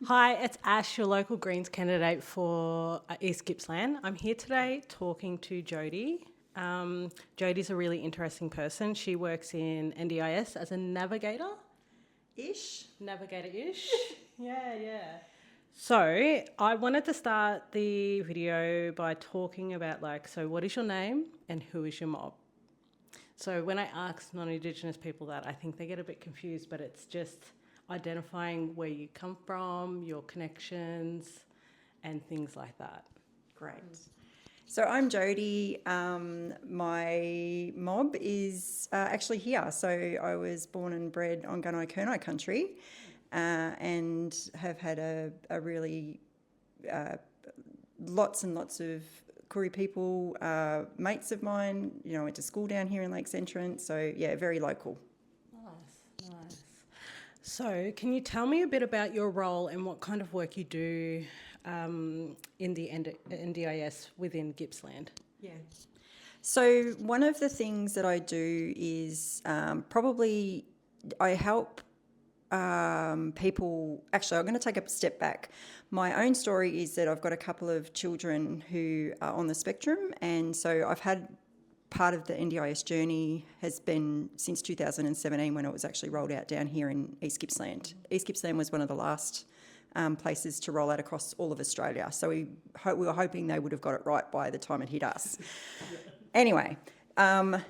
Hi, it's Ash, your local Greens candidate for East Gippsland. I'm here today talking to Jodie. Jodie's a really interesting person. She works in NDIS as a navigator-ish. Yeah. So I wanted to start the video by talking about so what is your name and who is your mob? So when I ask non-Indigenous people that, I think they get a bit confused, but it's just identifying where you come from, your connections, and things like that. Great. So I'm Jodie. My mob is actually here. So I was born and bred on Gunai country and have had a really lots and lots of Koori people, mates of mine. You know, went to school down here in Lakes Entrance. So yeah, very local. Nice. So can you tell me a bit about your role and what kind of work you do in the NDIS within Gippsland? Yeah. So one of the things that I do is probably I help people. Actually, I'm going to take a step back. My own story is that I've got a couple of children who are on the spectrum, and so I've had part of the NDIS journey has been since 2017 when it was actually rolled out down here in East Gippsland. East Gippsland was one of the last places to roll out across all of Australia. So we were hoping they would have got it right by the time it hit us. Anyway,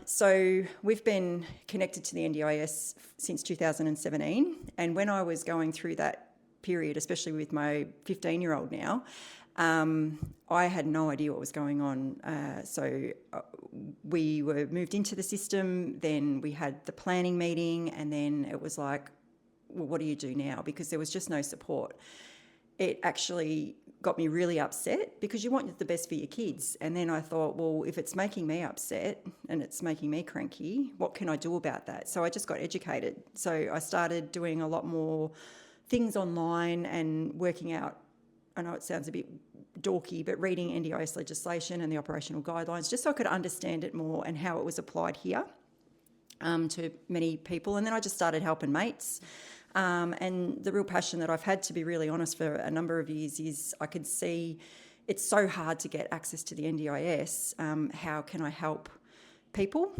so we've been connected to the NDIS since 2017. And when I was going through that period, especially with my 15-year-old now, I had no idea what was going on. So we were moved into the system, then we had the planning meeting, and then it was like, well, what do you do now? Because there was just no support. It actually got me really upset because you want the best for your kids. And then I thought, well, if it's making me upset and it's making me cranky, what can I do about that? So I just got educated. So I started doing a lot more things online and working out, I know it sounds a bit dorky, but reading NDIS legislation and the operational guidelines just so I could understand it more and how it was applied here to many people. And then I just started helping mates. And the real passion that I've had, to be really honest, for a number of years is I could see it's so hard to get access to the NDIS. How can I help people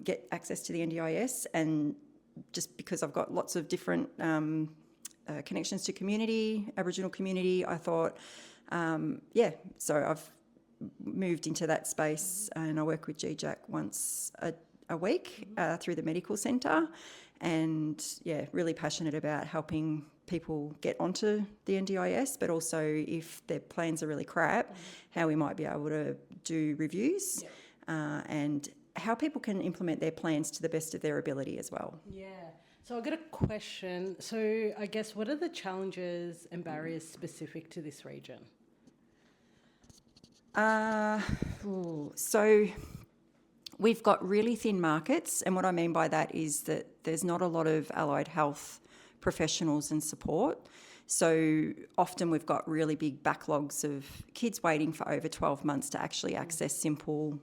get access to the NDIS? And just because I've got lots of different connections to community, Aboriginal community, I thought, so I've moved into that space and I work with GJAC once a week through the medical centre, and really passionate about helping people get onto the NDIS, but also if their plans are really crap, how we might be able to do reviews and how people can implement their plans to the best of their ability as well. Yeah. So I've got a question. So I guess what are the challenges and barriers specific to this region? So we've got really thin markets, and what I mean by that is that there's not a lot of allied health professionals and support. So often we've got really big backlogs of kids waiting for over 12 months to actually access simple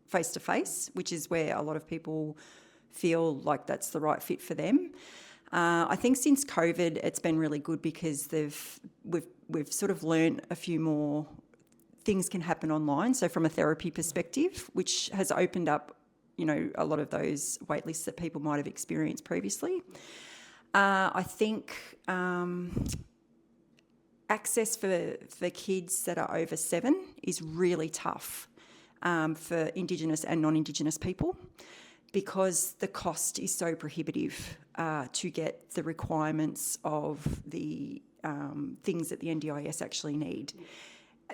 face-to-face, which is where a lot of people feel like that's the right fit for them. I think since COVID, it's been really good because we've sort of learnt a few more things can happen online. So from a therapy perspective, which has opened up, a lot of those wait lists that people might have experienced previously. I think access for kids that are over 7 is really tough for Indigenous and non-Indigenous people, because the cost is so prohibitive to get the requirements of the things that the NDIS actually need.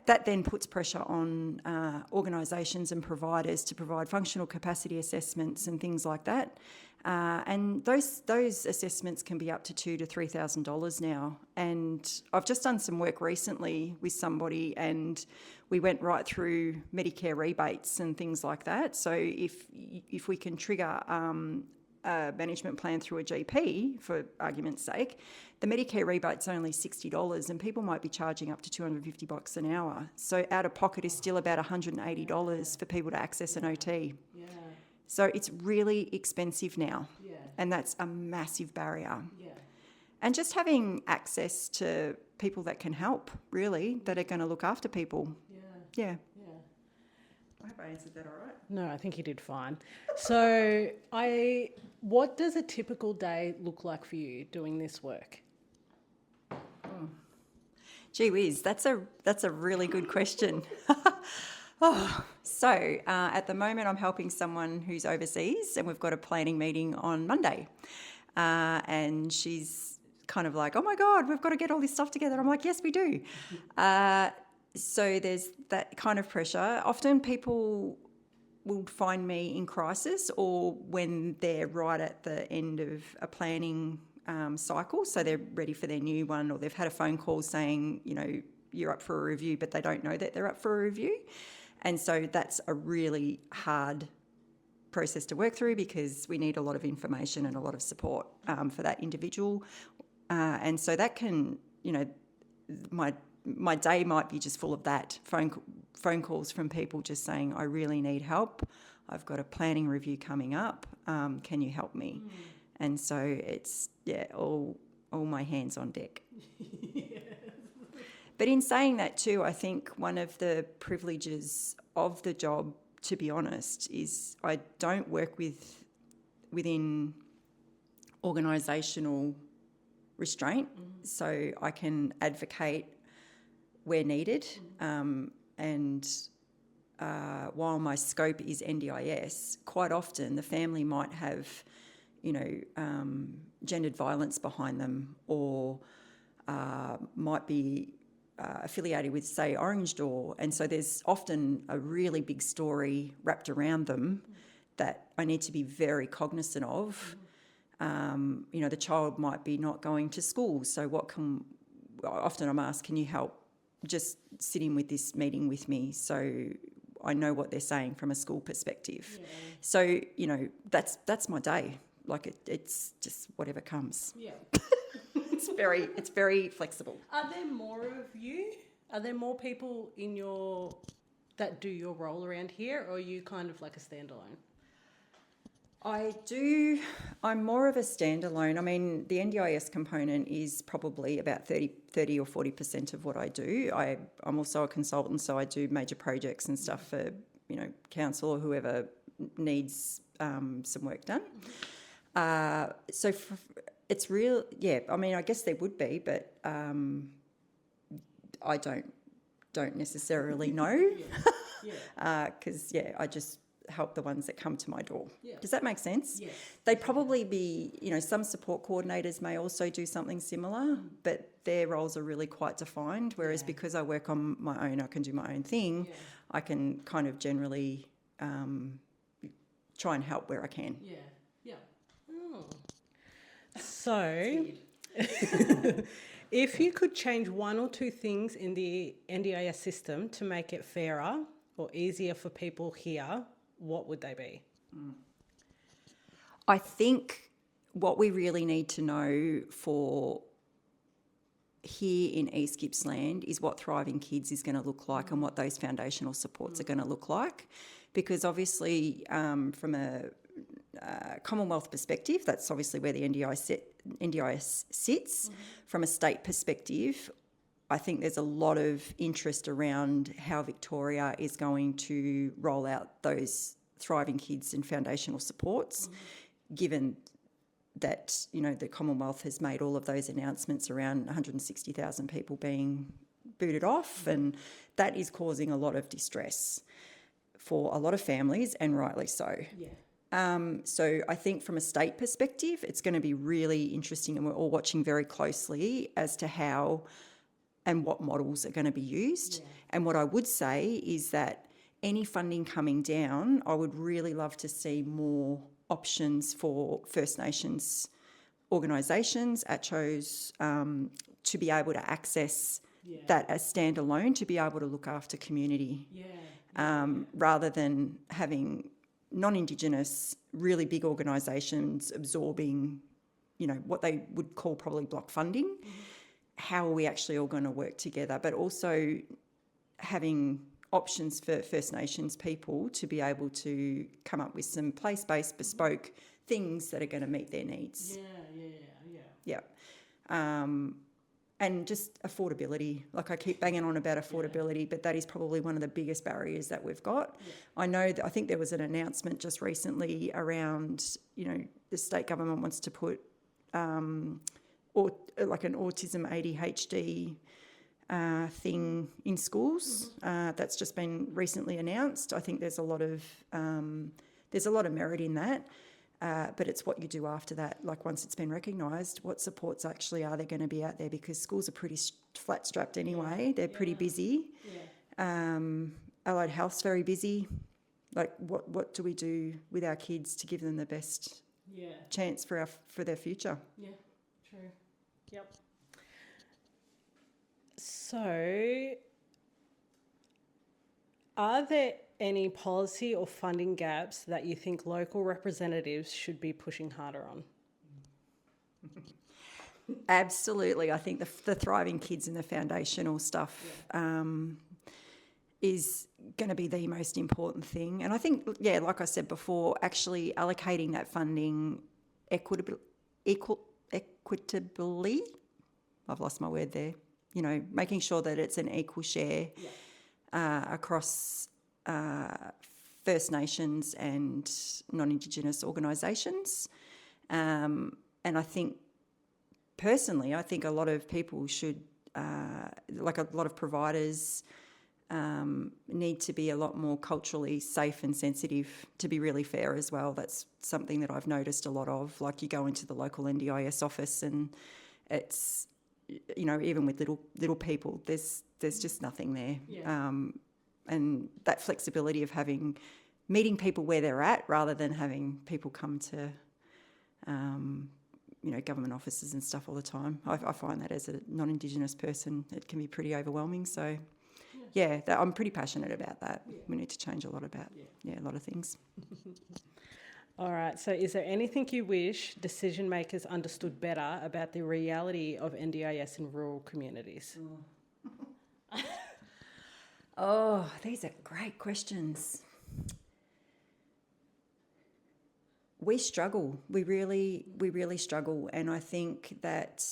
That then puts pressure on organisations and providers to provide functional capacity assessments and things like that. And those assessments can be up to $2,000 to $3,000 now. And I've just done some work recently with somebody, and we went right through Medicare rebates and things like that. So if we can trigger a management plan through a GP, for argument's sake, the Medicare rebate's only $60 and people might be charging up to $250 an hour. So out of pocket is still about $180 for people to access an OT. Yeah. So it's really expensive now, and that's a massive barrier. Yeah. And just having access to people that can help, really, that are going to look after people. Yeah. I hope I answered that all right. No, I think you did fine. So what does a typical day look like for you doing this work? Gee whiz, that's a really good question. At the moment I'm helping someone who's overseas, and we've got a planning meeting on Monday. And she's kind of like, oh my God, we've got to get all this stuff together. I'm like, yes, we do. So there's that kind of pressure. Often people will find me in crisis, or when they're right at the end of a planning cycle, so they're ready for their new one, or they've had a phone call saying, you're up for a review, but they don't know that they're up for a review. And so that's a really hard process to work through, because we need a lot of information and a lot of support for that individual. And so that can, my day might be just full of that, phone calls from people just saying, I really need help. I've got a planning review coming up. Can you help me? And so it's, all my hands on deck. But in saying that too, I think one of the privileges of the job, to be honest, is I don't work within organisational restraint. So I can advocate where needed. While my scope is NDIS, quite often the family might have, gendered violence behind them, or might be affiliated with, say, Orange Door. And so there's often a really big story wrapped around them that I need to be very cognizant of. The child might be not going to school. So often I'm asked, can you help just sit in with this meeting with me so I know what they're saying from a school perspective. So, that's my day. Like it's just whatever comes. Yeah. It's very flexible. Are there more of you? Are there more people that do your role around here, or are you kind of like a standalone? I'm more of a standalone. I mean, the NDIS component is probably about 30 or 40% of what I do. I'm also a consultant, so I do major projects and stuff for, council or whoever needs some work done. It's real, I mean, I guess there would be, but I don't necessarily know. Because, I just help the ones that come to my door. Does that make sense? Yes. They'd probably be, some support coordinators may also do something similar, but their roles are really quite defined, whereas because I work on my own, I can do my own thing. I can kind of generally try and help where I can. So, if you could change one or two things in the NDIS system to make it fairer or easier for people here, what would they be? I think what we really need to know for here in East Gippsland is what Thriving Kids is going to look like and what those foundational supports are going to look like. Because obviously from a Commonwealth perspective, that's obviously where the NDIS sits. From a state perspective, I think there's a lot of interest around how Victoria is going to roll out those Thriving Kids and foundational supports, given that, the Commonwealth has made all of those announcements around 160,000 people being booted off, and that is causing a lot of distress for a lot of families, and rightly so. So I think from a state perspective, it's going to be really interesting, and we're all watching very closely as to how and what models are going to be used. And what I would say is that any funding coming down, I would really love to see more options for First Nations organisations, ACCHOs, to be able to access that as standalone, to be able to look after community, rather than having non-Indigenous, really big organisations absorbing, what they would call probably block funding. How are we actually all going to work together? But also having options for First Nations people to be able to come up with some place-based, bespoke things that are going to meet their needs. And just affordability. Like I keep banging on about affordability, but that is probably one of the biggest barriers that we've got. Yeah. I think there was an announcement just recently around, the state government wants to put like an autism ADHD thing in schools. That's just been recently announced. I think there's a lot of merit in that. But it's what you do after that. Like once it's been recognised, what supports actually are there going to be out there? Because schools are pretty flat-strapped anyway. They're pretty busy. Allied Health's very busy. Like what do we do with our kids to give them the best chance for their future? Yeah, true. Yep. So, are there any policy or funding gaps that you think local representatives should be pushing harder on? Absolutely. I think the Thriving Kids and the foundational stuff is going to be the most important thing. And I think, like I said before, actually allocating that funding equitably, I've lost my word there, making sure that it's an equal share across First Nations and non-Indigenous organisations. And I think, personally, a lot of people should, like a lot of providers, need to be a lot more culturally safe and sensitive, to be really fair as well. That's something that I've noticed a lot of. Like you go into the local NDIS office and it's, even with little people, there's just nothing there. And that flexibility of meeting people where they're at rather than having people come to, government offices and stuff all the time. I find that as a non-Indigenous person, it can be pretty overwhelming. So, I'm pretty passionate about that. Yeah. We need to change a lot about, a lot of things. All right. So is there anything you wish decision makers understood better about the reality of NDIS in rural communities? Oh, these are great questions. We struggle. We really struggle. And I think that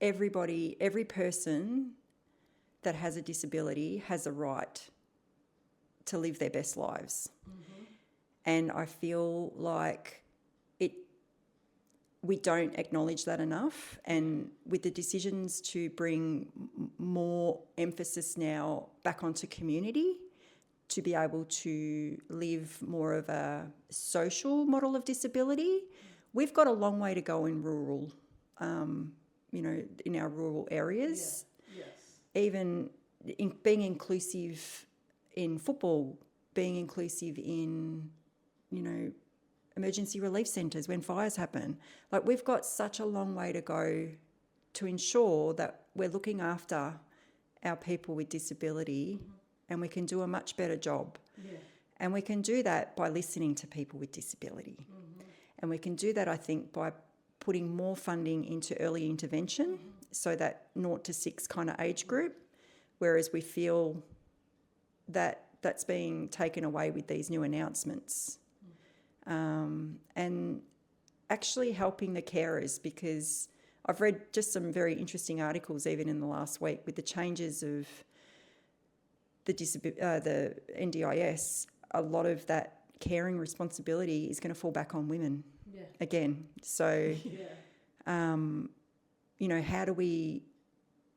every person that has a disability has a right to live their best lives. Mm-hmm. And I feel like we don't acknowledge that enough. And with the decisions to bring more emphasis now back onto community, to be able to live more of a social model of disability, we've got a long way to go in rural, in our rural areas. Yeah. Yes. Even being inclusive in football, being inclusive in, emergency relief centres when fires happen. Like we've got such a long way to go to ensure that we're looking after our people with disability, and we can do a much better job. Yeah. And we can do that by listening to people with disability. Mm-hmm. And we can do that, I think, by putting more funding into early intervention, so that 0 to 6 kind of age group, whereas we feel that that's being taken away with these new announcements. And actually helping the carers, because I've read just some very interesting articles even in the last week with the changes of the NDIS. A lot of that caring responsibility is going to fall back on women again. So,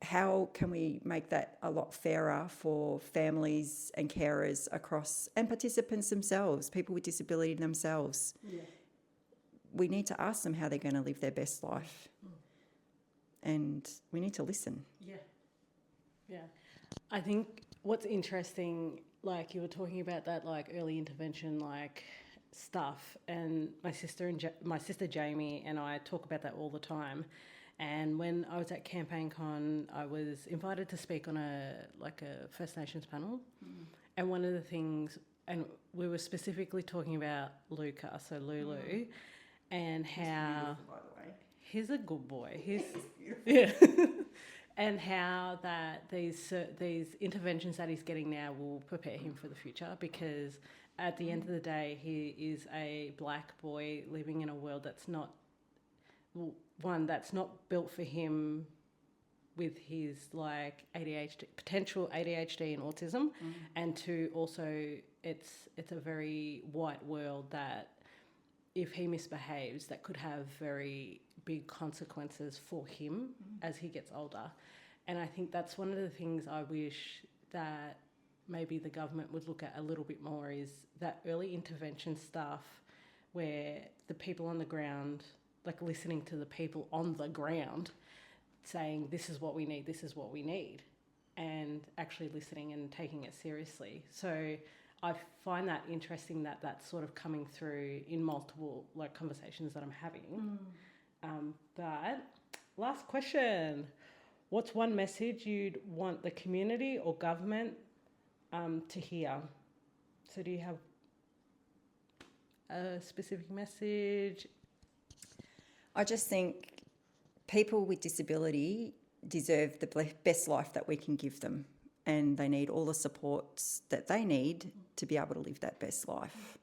how can we make that a lot fairer for families and carers across, and participants themselves, people with disability themselves? Yeah. We need to ask them how they're going to live their best life. And we need to listen. Yeah. I think what's interesting, like you were talking about that, like early intervention, like stuff, and my sister Jamie and I talk about that all the time. And when I was at Campaign Con, I was invited to speak on a First Nations panel. Mm. And one of the things, and we were specifically talking about Luca, so Lulu, and how... He's beautiful, by the way. He's a good boy. He's beautiful. Yeah. And how that these interventions that he's getting now will prepare him for the future, because at the end of the day, he is a black boy living in a world that's not... Well, one that's not built for him with his like ADHD, potential ADHD and autism, and two, also it's a very white world that if he misbehaves, that could have very big consequences for him as he gets older. And I think that's one of the things I wish that maybe the government would look at a little bit more, is that early intervention stuff where the people on the ground, like listening to the people on the ground saying, this is what we need, this is what we need, and actually listening and taking it seriously. So I find that interesting that that's sort of coming through in multiple like conversations that I'm having. But last question, what's one message you'd want the community or government to hear? So do you have a specific message? I just think people with disability deserve the best life that we can give them, and they need all the supports that they need to be able to live that best life.